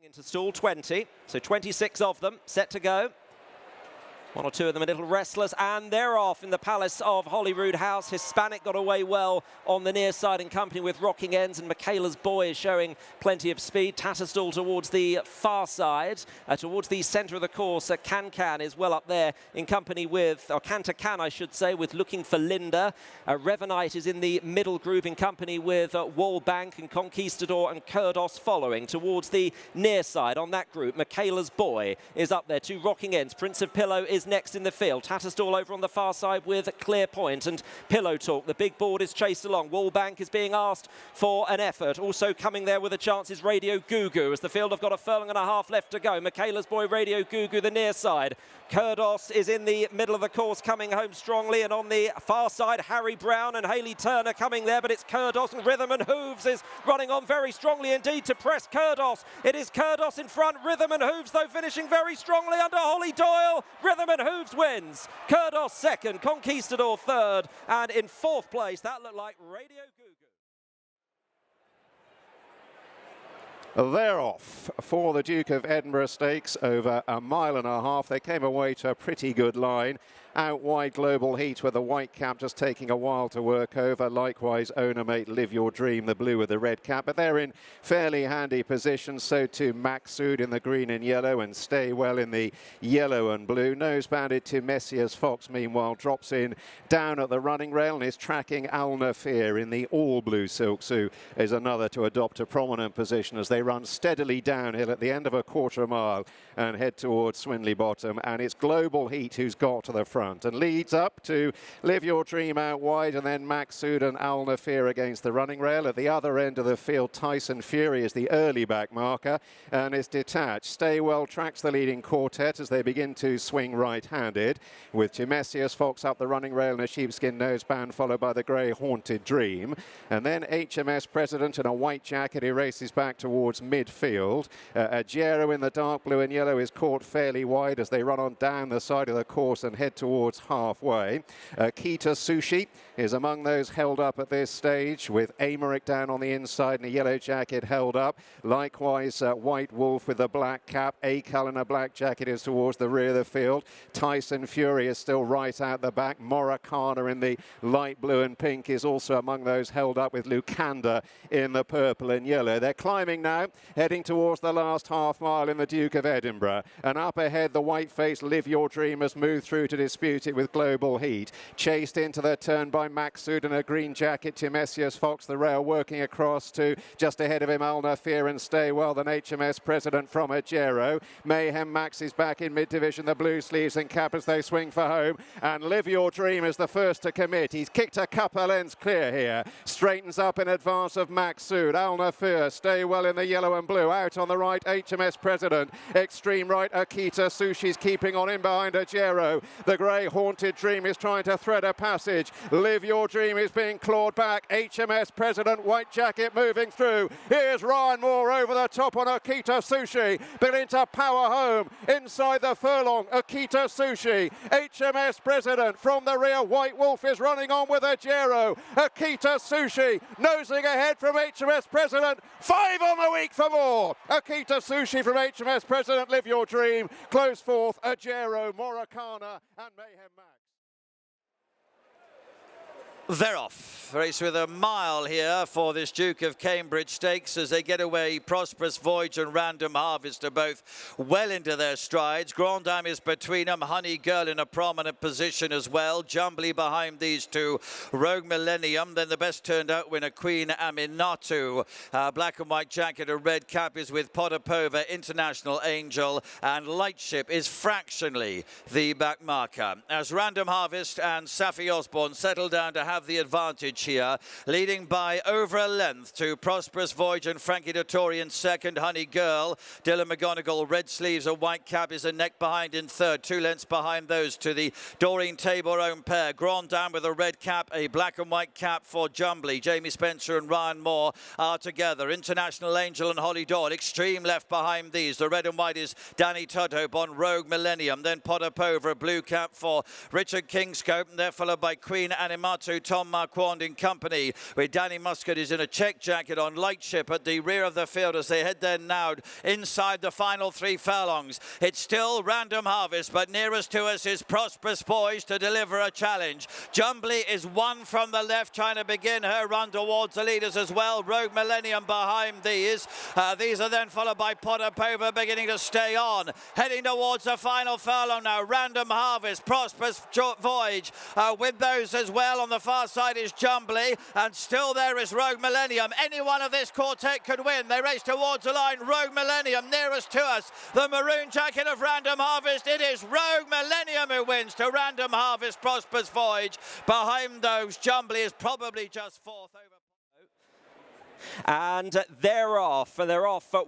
Into stall 20, so 26 of them set to go. One or two of them a little restless, and they're off in the Palace of Holyrood House. Hispanic got away well on the near side in company with Rocking Ends, and Michaela's Boy is showing plenty of speed. Tatterstall towards the far side, towards the centre of the course. Can is well up there in company with, or Can I should say, with Looking for Linda. Revanite is in the middle group in company with Wallbank and Conquistador and Kurdos following. Towards the near side on that group, Michaela's Boy is up there. Two Rocking Ends. Prince of Pillow is next in the field. Tatterstall over on the far side with Clear Point and Pillow Talk. The big board is chased along. Wallbank is being asked for an effort. Also coming there with a chance is Radio Goo Goo as the field have got a furlong and a half left to go. Michaela's Boy, Radio Goo Goo, the near side. Kurdos is in the middle of the course coming home strongly, and on the far side Harry Brown and Hayley Turner coming there, but it's Kurdos and Rhythm and Hooves is running on very strongly indeed to press Kurdos. It is Kurdos in front, Rhythm and Hooves though finishing very strongly under Holly Doyle. Rhythm and Hooves wins. Kurdos second, Conquistador third, and in fourth place that looked like Radio Goo Goo. They're off for the Duke of Edinburgh Stakes over a mile and a half. They came away to a pretty good line. Out wide Global Heat with the white cap just taking a while to work over. Likewise, owner mate Live Your Dream, the blue with the red cap. But they're in fairly handy positions. So too Maxud in the green and yellow, and Stay Well in the yellow and blue. Nose banded to Messias Fox, meanwhile, drops in down at the running rail and is tracking Al Nafir in the all blue silk suit. Is another to adopt a prominent position as they run steadily downhill at the end of a quarter mile and head towards Swinley Bottom. And it's Global Heat who's got to the front and leads up to Live Your Dream out wide, and then Maxud and Al Nafir against the running rail. At the other end of the field, Tyson Fury is the early back marker and is detached. Stay Well tracks the leading quartet as they begin to swing right-handed, with Timesius Fox up the running rail in a sheepskin noseband, followed by the grey Haunted Dream. And then HMS President in a white jacket, he races back towards midfield. Agero in the dark blue and yellow is caught fairly wide as they run on down the side of the course and head towards halfway. Okita Sushi is among those held up at this stage, with Amaric down on the inside and a yellow jacket held up. Likewise, White Wolf with a black cap. Akal in a black jacket is towards the rear of the field. Tyson Fury is still right out the back. Moracana in the light blue and pink is also among those held up, with Lucanda in the purple and yellow. They're climbing now, heading towards the last half mile in the Duke of Edinburgh. And up ahead, the white-faced Live Your Dream has moved through to dispute it with Global Heat. Chased into the turn by Maxud in a green jacket. Timesius Fox, the rail, working across to just ahead of him Al Nafir and Stay Well, then HMS President from Agero. Mayhem Max is back in mid-division, the blue sleeves and cap as they swing for home. And Live Your Dream is the first to commit. He's kicked a couple of lengths clear here. Straightens up in advance of Maxud. Al Nafir, Stay Well in the yellow and blue. Out on the right, HMS President. Extreme right, Okita Sushi's keeping on in behind Agero. The grey Haunted Dream is trying to thread a passage. Live Your Dream is being clawed back. HMS President, white jacket moving through. Here's Ryan Moore over the top on Okita Sushi, beginning to power home inside the furlong. Okita Sushi, HMS President from the rear. White Wolf is running on with Agero. Okita Sushi nosing ahead from HMS President. 5 on the week for more. Okita Sushi from HMS President. Live Your Dream. Close fourth, Agero, Moracana and Mayhem Max. They're off. Race with a mile here for this Duke of Cambridge Stakes as they get away. Prosperous Voyage and Random Harvest are both well into their strides. Grand Dame is between them. Honey Girl in a prominent position as well. Jubilee behind these two. Rogue Millennium. Then the best turned out winner, Queen Aminatu. Black and white jacket, a red cap is with Potapova, International Angel, and Lightship is fractionally the back marker. As Random Harvest and Safi Osborne settle down to have the advantage here, leading by over a length to Prosperous Voyage and Frankie Dettori in second. Honey Girl, Dylan McGonigal, red sleeves, a white cap is a neck behind in third. 2 lengths behind those to the Doreen Tabor own pair. Grand Dame with a red cap, a black and white cap for Jubilee. Jamie Spencer and Ryan Moore are together. International Angel and Holly Doyle, extreme left behind these. The red and white is Danny Tudhope on Rogue Millennium. Then Potapova, a blue cap for Richard Kingscote, and they're followed by Queen Animatu Tom Marquand in company with Danny Muscat, is in a check jacket on Lightship at the rear of the field as they head then now inside the final 3 furlongs. It's still Random Harvest, but nearest to us is Prosperous Poised to deliver a challenge. Jubilee is 1 from the left, trying to begin her run towards the leaders as well. Rogue Millennium behind these. These are then followed by Potter Pova beginning to stay on. Heading towards the final furlong now. Random Harvest, Prosperous Voyage with those as well. On the far side is Jubilee, and still there is Rogue Millennium. Any one of this quartet could win. They race towards the line. Rogue Millennium nearest to us. The maroon jacket of Random Harvest. It is Rogue Millennium who wins to Random Harvest, Prosperous Voyage. Behind those, Jubilee is probably just 4th over. And they're off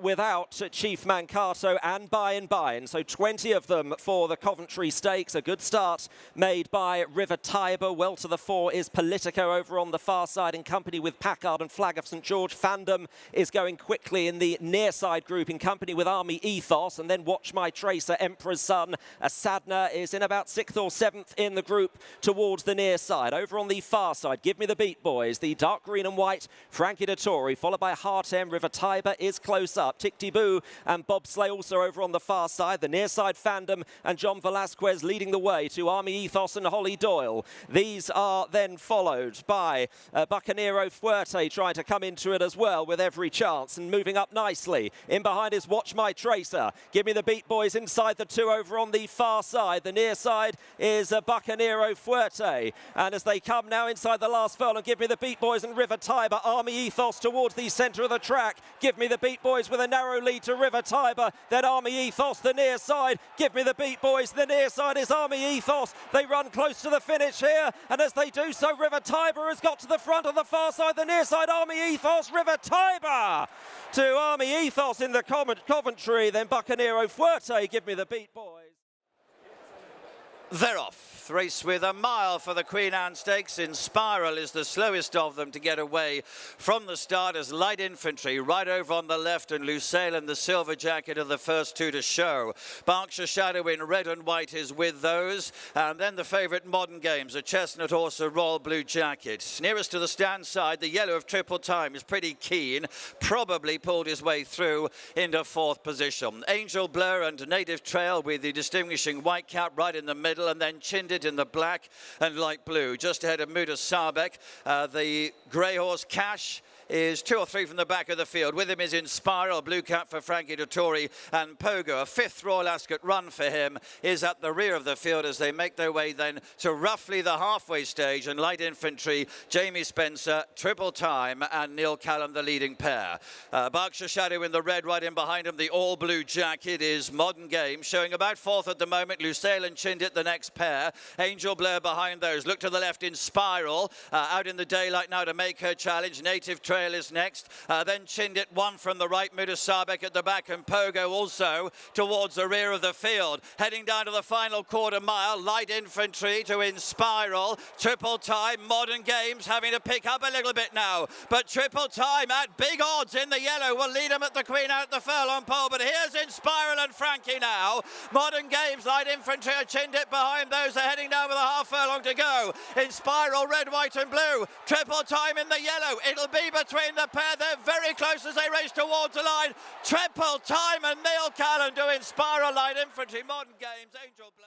without Chief Mankato and By. So 20 of them for the Coventry Stakes. A good start made by River Tiber. Well to the fore is Politico over on the far side in company with Packard and Flag of St George. Fandom is going quickly in the near side group in company with Army Ethos. And then Watch My Tracer, Emperor's Son. Sadna is in about 6th or 7th in the group towards the near side. Over on the far side, Give Me the Beat Boys. The dark green and white, Frankie Dettori, followed by Khaadem. River Tiber is close up. Tikti Boo and Bobsleigh also over on the far side. The near side Fandom and John Velasquez leading the way to Army Ethos and Holly Doyle. These are then followed by Bucanero Fuerte trying to come into it as well with every chance and moving up nicely. In behind is Watch My Tracer. Give Me the Beat Boys inside the 2 over on the far side. The near side is Bucanero Fuerte. And as they come now inside the last furlong, Give Me the Beat Boys and River Tiber. Army Ethos towards the centre of the track. Give Me the Beat Boys with a narrow lead to River Tiber. Then Army Ethos, the near side. Give Me the Beat Boys. The near side is Army Ethos. They run close to the finish here. And as they do so, River Tiber has got to the front on the far side. The near side, Army Ethos. River Tiber to Army Ethos in the Coventry. Then Bucanero Fuerte. Give Me the Beat Boys. They're off. Race with a mile for the Queen Anne Stakes. In Spiral is the slowest of them to get away from the start as Light Infantry right over on the left, and Lucille and the silver jacket are the first 2 to show. Berkshire Shadow in red and white is with those, and then the favourite Modern Games, a chestnut horse, a royal blue jacket. Nearest to the stand side, the yellow of Triple Time is pretty keen, probably pulled his way through into 4th position. Angel Blur and Native Trail with the distinguishing white cap right in the middle, and then Chindit in the black and light blue. Just ahead of Muda Sarbek, the grey horse Cash is 2 or 3 from the back of the field. With him is In Spiral, blue cap for Frankie Dettori, and Pogo. A 5th Royal Ascot run for him is at the rear of the field as they make their way then to roughly the halfway stage, and Light Infantry, Jamie Spencer, Triple Time and Neil Callum the leading pair. Berkshire Shadow in the red right in behind him. The all blue jacket is Modern Game, showing about 4th at the moment. Lucille and Chindit the next pair. Angel Blur behind those. Look to the left In Spiral, out in the daylight now to make her challenge. Native Trail is next, then Chindit 1 from the right, Muda Sarbek at the back, and Pogo also towards the rear of the field. Heading down to the final quarter mile, Light Infantry to In Spiral, Triple Time, Modern Games having to pick up a little bit now, but Triple Time at big odds in the yellow will lead them at the Queen out the furlong pole. But here's In Spiral and Frankie now. Modern Games, Light Infantry are Chindit behind those. Are heading down with a half furlong to go. In Spiral, red, white and blue. Triple Time in the yellow. It'll be between the pair. They're very close as they race towards the line. Triple Time and Neil Callan do In Spiral, Light Infantry, Modern Games, Angel Blur.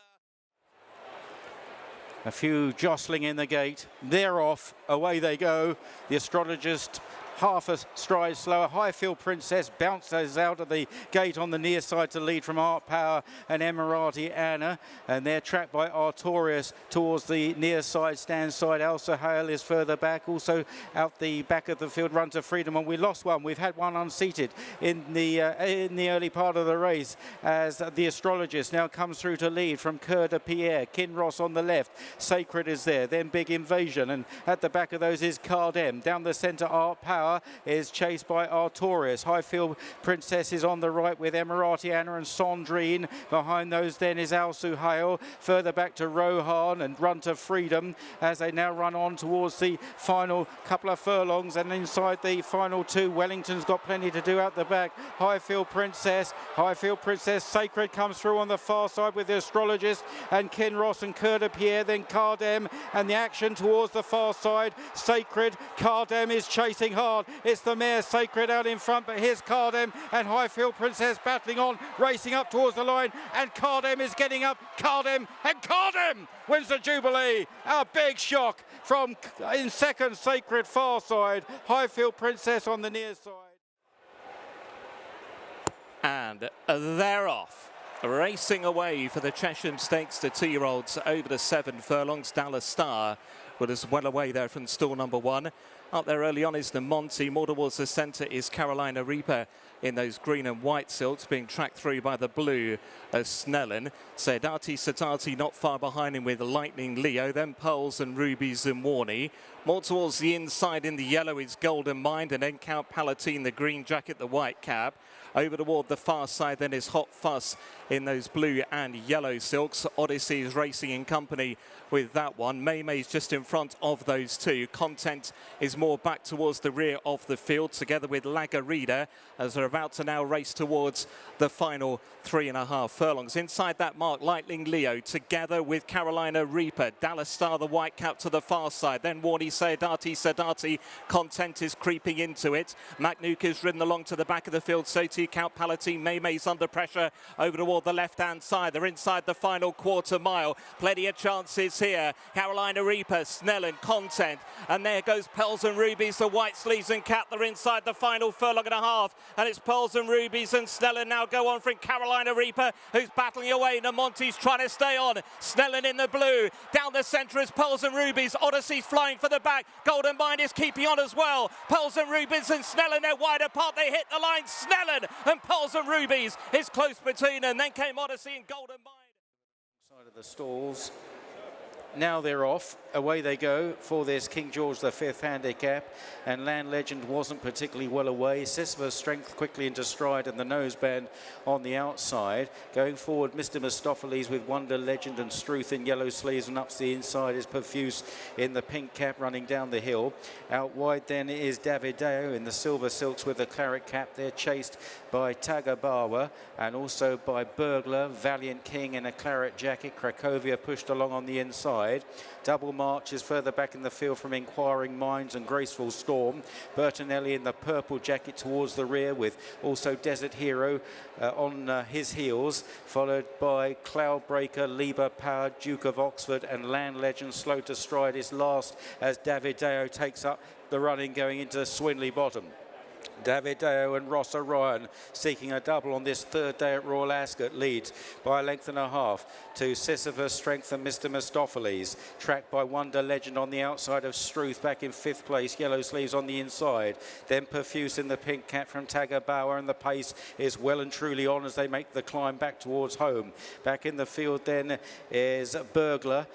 A few jostling in the gate. They're off. Away they go. The astrologist half a stride slower. Highfield Princess bounces out of the gate on the near side to lead from Art Power and Emirati Anna, and they're tracked by Artorius towards the near side stand side. Elsa Hale is further back, also out the back of the field. Run to Freedom, and we lost one. We've had one unseated in the early part of the race as the astrologist now comes through to lead from Coeur de Pierre. Kinross on the left, Sacred is there, then Big Invasion, and at the back of those is Khaadem. Down the centre, Art Power Bauer is chased by Artorius. Highfield Princess is on the right with Emirati Anna and Sondrine. Behind those then is Al Suhail. Further back to Rohan and Run to Freedom as they now run on towards the final couple of furlongs, and inside the final two, Wellington's got plenty to do out the back. Highfield Princess, Sacred comes through on the far side with the Astrologist and Kinross and Coeur de Pierre, then Khaadem, and the action towards the far side. Sacred, Khaadem is chasing hard. It's the mare Sacred out in front, but here's Khaadem and Highfield Princess battling on, racing up towards the line, and Khaadem is getting up. Khaadem wins the Jubilee. A big shock from in second, Sacred far side, Highfield Princess on the near side. And they're off. Racing away for the Chesham Stakes, the 2-year-olds over the 7 furlongs. Dallas Star was well away there from stall number 1. Up there early on is the Monty. More towards the centre is Carolina Reaper in those green and white silks, being tracked through by the blue of Snellen. Sadati not far behind him with Lightning Leo, then Pearls and Rubies and Warney. More towards the inside in the yellow is Golden Mind, and then Count Palatine, the green jacket, the white cap. Over toward the far side then is Hot Fuss in those blue and yellow silks. Odyssey is racing in company with that one. May's just in front of those two. Content is more back towards the rear of the field, together with Lagarida, as they're about to now race towards the final 3.5 furlongs. Inside that mark, Lightning Leo together with Carolina Reaper. Dallas Star, the white cap, to the far side. Then Warney Sadati. Content is creeping into it. Macnuka's ridden along to the back of the field. So too Count Palatine. May's under pressure over toward the left-hand side. They're inside the final quarter mile. Plenty of chances here. Carolina Reaper, Snellen, Content. And there goes Pearls and Rubies, the white sleeves and cap. They're inside the final furlong and a half. And it's Pearls and Rubies and Snellen now go on from Carolina Reaper, who's battling away. Namonti's trying to stay on. Snellen in the blue. Down the centre is Pearls and Rubies. Odyssey's flying for the back. Golden Mind is keeping on as well. Pearls and Rubies and Snellen, they're wide apart. They hit the line. Snellen and Pearls and Rubies is close between them. Then came Odyssey and Golden Mind. Side of the stalls. Now they're off. Away they go for this King George V handicap, and Land Legend wasn't particularly well away. Sisyphus Strength quickly into stride, and the noseband on the outside. Going forward, Mr. Mistopheles with Wonder Legend and Struth in yellow sleeves, and up to the inside is Perfuse in the pink cap running down the hill. Out wide then is Davideo in the silver silks with the claret cap. They're chased by Tagabawa and also by Burglar, Valiant King in a claret jacket. Cracovia pushed along on the inside. Double March is further back in the field from Inquiring Minds and Graceful Storm. Bertinelli in the purple jacket towards the rear, with also Desert Hero on his heels, followed by Cloudbreaker, Lieber Power, Duke of Oxford, and Land Legend slow to stride is last as Davideo takes up the running going into Swinley Bottom. Davideo and Ross Orion seeking a double on this third day at Royal Ascot leads by a length and a half to Sisyphus Strength and Mr. Mistopheles, tracked by Wonder Legend on the outside of Struth back in 5th place, yellow sleeves on the inside. Then Perfuse in the pink cap from Tagabauer, and the pace is well and truly on as they make the climb back towards home. Back in the field then is Burglar.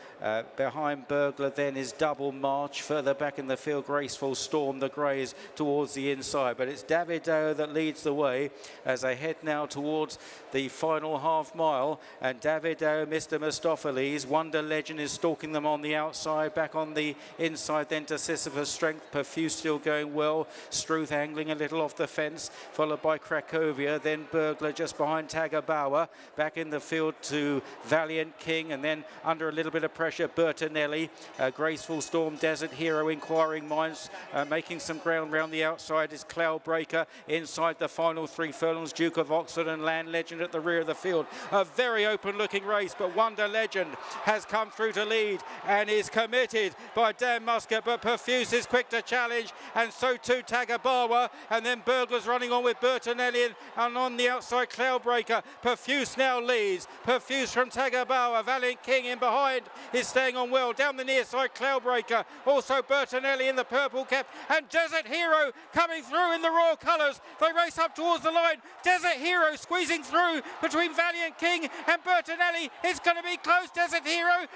Behind Burglar then is Double March. Further back in the field, Graceful Storm, the greys towards the inside. But it's Davideo that leads the way as they head now towards the final half mile. And Davideo, Mr. Mistopheles, Wonder Legend is stalking them on the outside. Back on the inside then to Sisyphus Strength. Perfuse still going well. Struth angling a little off the fence, followed by Cracovia. Then Burglar just behind Tagabauer. Back in the field to Valiant King, and then under a little bit of pressure, Bertinelli. Graceful Storm, Desert Hero, Inquiring Minds making some ground round the outside is Cloudbreaker. Inside the final 3 furlongs, Duke of Oxford and Land Legend at the rear of the field. A very open looking race, but Wonder Legend has come through to lead and is committed by Dan Muscat, but Perfuse is quick to challenge, and so too Tagabawa, and then Burglar's running on with Bertinelli, and on the outside Cloudbreaker. Perfuse now leads. Perfuse from Tagabawa. Valiant King in behind is staying on well. Down the near side, Cloudbreaker. Also Bertinelli in the purple cap, and Desert Hero coming through in the royal colours. They race up towards the line. Desert Hero squeezing through between Valiant King and Bertinelli. It's going to be close. Desert Hero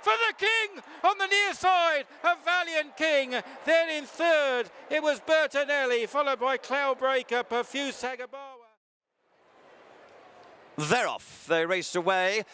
for the King on the near side of Valiant King. Then in third, it was Bertinelli, followed by Cloudbreaker, Perfuse Tagabawa. They're off. They raced away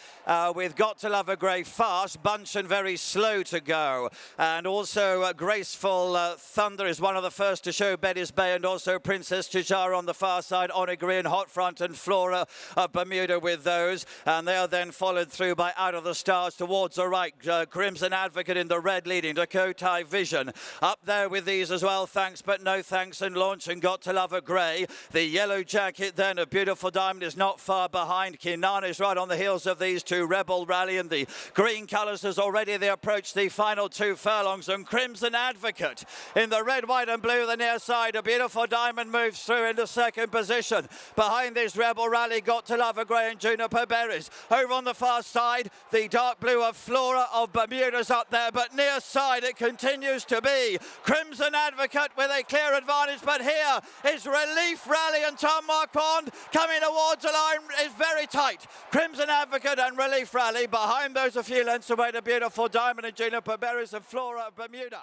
with Got to Love a Grey fast, Bunchen very slow to go. And also Graceful Thunder is one of the first to show Betty's Bay, and also Princess Tijara on the far side, Onigiri and Hot Front and Flora of Bermuda with those. And they are then followed through by Out of the Stars towards the right. Crimson Advocate in the red leading, Dakota Vision. Up there with these as well, Thanks But No Thanks and Launch and Got to Love a Grey. The yellow jacket then of Beautiful Diamond is not far behind. Kinana is right on the heels of these two. Rebel Rally and the green colours as already they approach the final 2 furlongs, and Crimson Advocate in the red, white and blue, the near side. A Beautiful Diamond moves through into second position. Behind this Rebel Rally, Got to Love a Grey and Juniper Berries. Over on the far side, the dark blue of Flora of Bermuda's up there, but near side it continues to be Crimson Advocate with a clear advantage, but here is Relief Rally and Tom Marquand coming towards the line. Is very tight. Crimson Advocate and Relief Rally behind those a few lengths away to Beautiful Diamond and Juniper Berries and Flora of Bermuda.